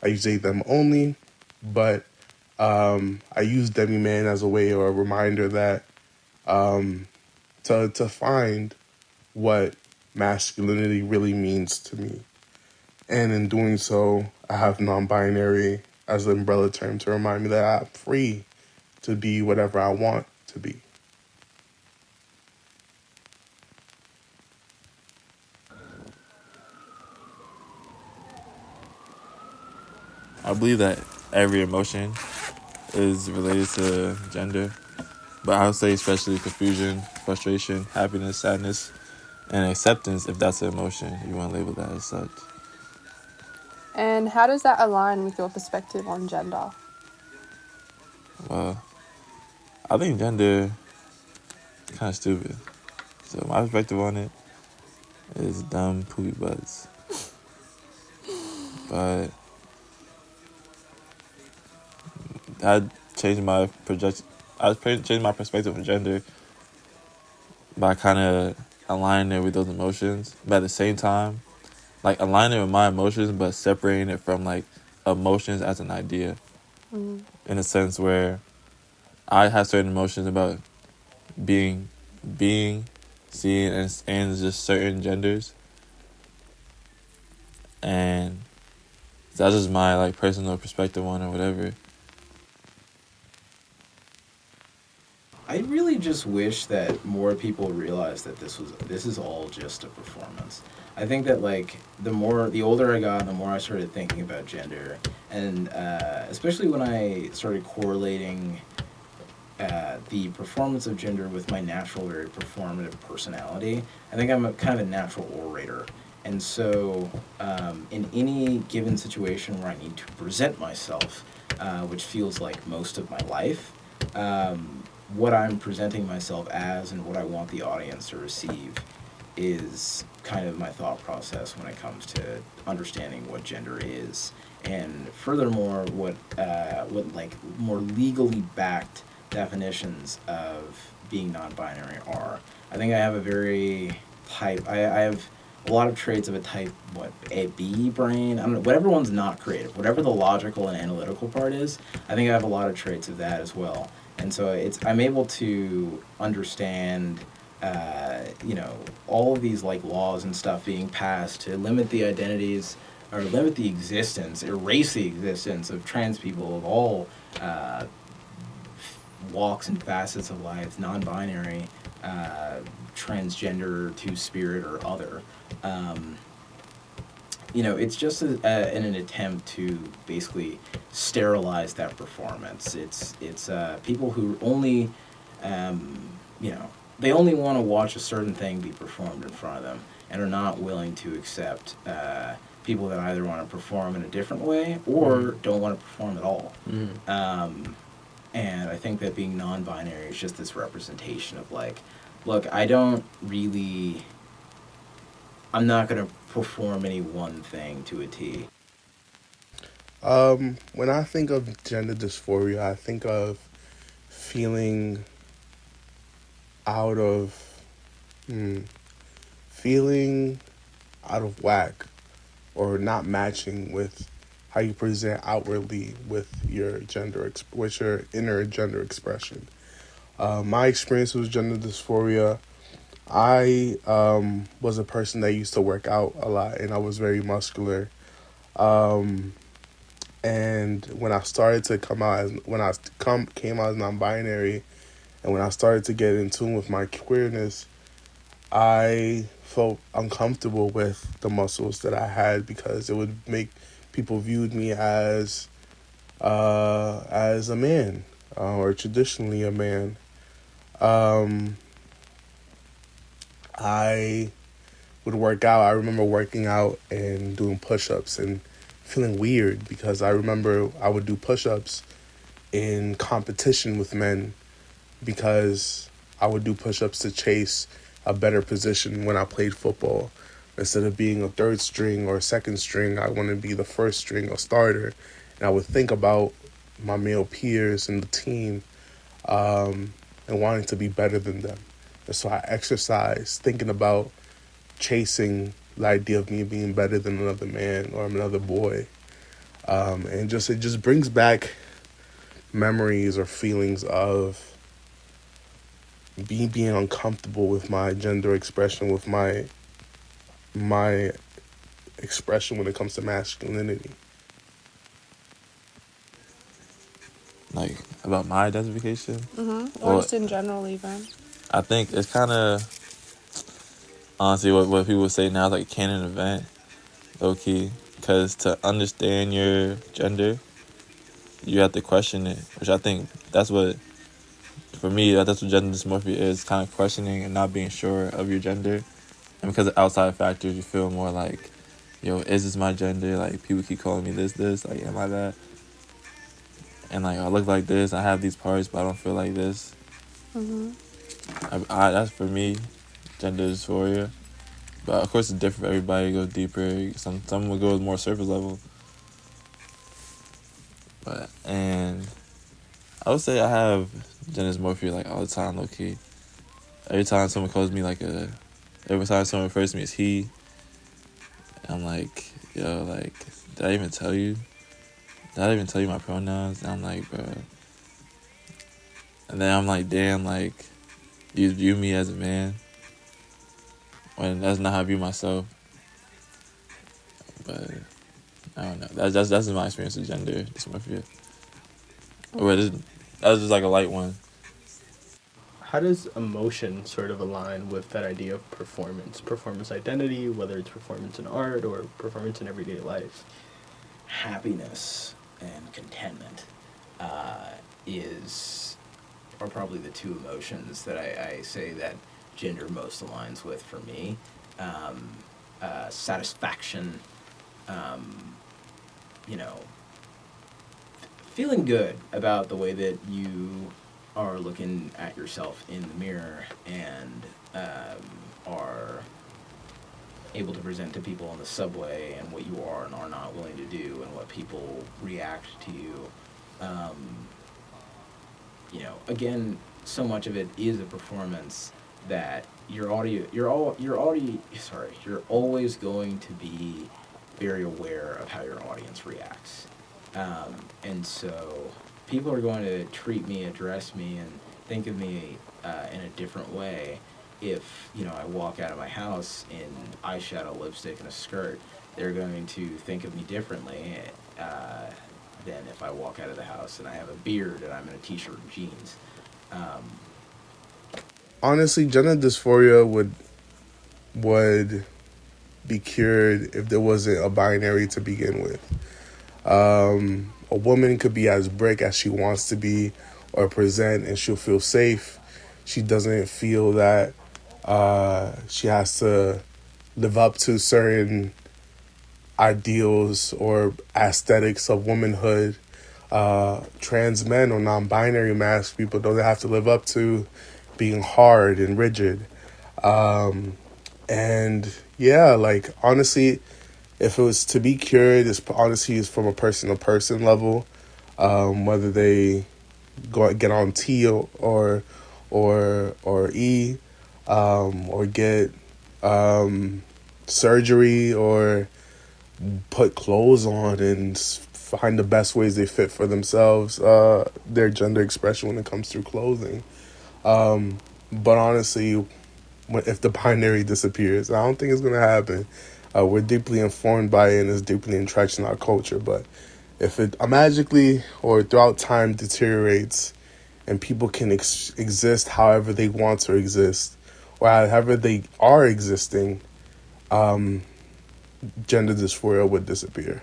I use they, them only, but I use Demi Man as a way or a reminder that um, to find what masculinity really means to me. And in doing so, I have non binary as an umbrella term to remind me that I'm free to be whatever I want to be. I believe that every emotion is related to gender, but I would say especially confusion, frustration, happiness, sadness, and acceptance, if that's an emotion, you want to label that as such. And how does that align with your perspective on gender? Well, I think gender is kind of stupid. So my perspective on it is dumb poopy butts. But I changed my projection. I changed my perspective on gender by kind of aligning it with those emotions, but at the same time, like aligning it with my emotions, but separating it from like emotions as an idea, Mm. in a sense where I have certain emotions about being, being, seeing, and just certain genders, and that's just my like personal perspective on it, or whatever. I really just wish that more people realized that this is all just a performance. I think that like the older I got, the more I started thinking about gender, and especially when I started correlating the performance of gender with my natural, very performative personality. I think I'm a kind of a natural orator. And so, in any given situation where I need to present myself, which feels like most of my life, what I'm presenting myself as and what I want the audience to receive is kind of my thought process when it comes to understanding what gender is, and furthermore, what like more legally backed definitions of being non-binary are. I think I have a very type. I have a lot of traits of a type a B brain. I don't know, whatever one's not creative, whatever the logical and analytical part is. I think I have a lot of traits of that as well, and so I'm able to understand all of these like laws and stuff being passed to limit the identities or limit the existence, erase the existence of trans people of all uh, walks and facets of life, non-binary, transgender, two-spirit, or other. Um, it's just in an attempt to basically sterilize that performance. It's people who only, um, you know, they only want to watch a certain thing be performed in front of them and are not willing to accept people that either want to perform in a different way or don't want to perform at all. Um, and I think that being non-binary is just this representation of like, look, I'm not going to perform any one thing to a T. When I think of gender dysphoria, I think of feeling out of, hmm, feeling out of whack or not matching with how you present outwardly with with your inner gender expression. My experience with gender dysphoria, I was a person that used to work out a lot and I was very muscular. Um, and when I started to come out as when I come came out as non-binary, and when I started to get in tune with my queerness, I felt uncomfortable with the muscles that I had because it would make people viewed me as a man or traditionally a man. Um, I would work out. I remember working out and doing push-ups and feeling weird because I remember I would do push-ups in competition with men because I would do push-ups to chase a better position when I played football. Instead of being a third string or a second string, I wanted to be the first string or starter. And I would think about my male peers and the team and wanting to be better than them. And so I exercised thinking about chasing the idea of me being better than another man or another boy. And just it just brings back memories or feelings of being uncomfortable with my gender expression, with my expression when it comes to masculinity. Like about my identification. Mm-hmm. Or Well, just in general, even. I think it's kind of honestly what people would say now is like a canon event, low key. Because to understand your gender, you have to question it, which I think that's what, for me, that's what gender dysmorphia is, kind of questioning and not being sure of your gender. And because of outside factors, you feel more like, yo, is this my gender? Like, people keep calling me this. Like, am I that? And, like, I look like this. I have these parts, but I don't feel like this. Mm-hmm. That's, for me, gender dysphoria. But, of course, it's different for everybody. It goes deeper. Some will go more surface level. And I would say I have gender dysmorphia, like, all the time, low-key. Every time someone calls me, every time someone refers to me as he, I'm like, yo, like, did I even tell you? Did I even tell you my pronouns? And I'm like, bro. And then I'm like, damn, like, you view me as a man when that's not how I view myself. But I don't know. That's just my experience with gender dysmorphia. That was just like a light one. How does emotion sort of align with that idea of performance identity, whether it's performance in art or performance in everyday life? Happiness and contentment are probably the two emotions that I say that gender most aligns with for me. Satisfaction, you know, feeling good about the way that you are looking at yourself in the mirror and are able to present to people on the subway and what you are and are not willing to do and what people react to you. Again, so much of it is a performance that you're always going to be very aware of how your audience reacts. And so people are going to treat me, address me, and think of me in a different way if, I walk out of my house in eyeshadow, lipstick, and a skirt. They're going to think of me differently than if I walk out of the house and I have a beard and I'm in a t-shirt and jeans. Honestly, gender dysphoria would be cured if there wasn't a binary to begin with. A woman could be as brick as she wants to be or present, and she'll feel safe. She doesn't feel that she has to live up to certain ideals or aesthetics of womanhood. Trans men or non-binary masked people don't have to live up to being hard and rigid. And yeah, like, honestly, if it was to be cured, it's from a person-to-person level. Whether they get on T or E, or get surgery or put clothes on and find the best ways they fit for themselves, their gender expression when it comes through clothing. But honestly, if the binary disappears, I don't think it's going to happen. We're deeply informed by it and it's deeply entrenched in our culture. But if it magically or throughout time deteriorates and people can exist however they want to exist or however they are existing, gender dysphoria would disappear.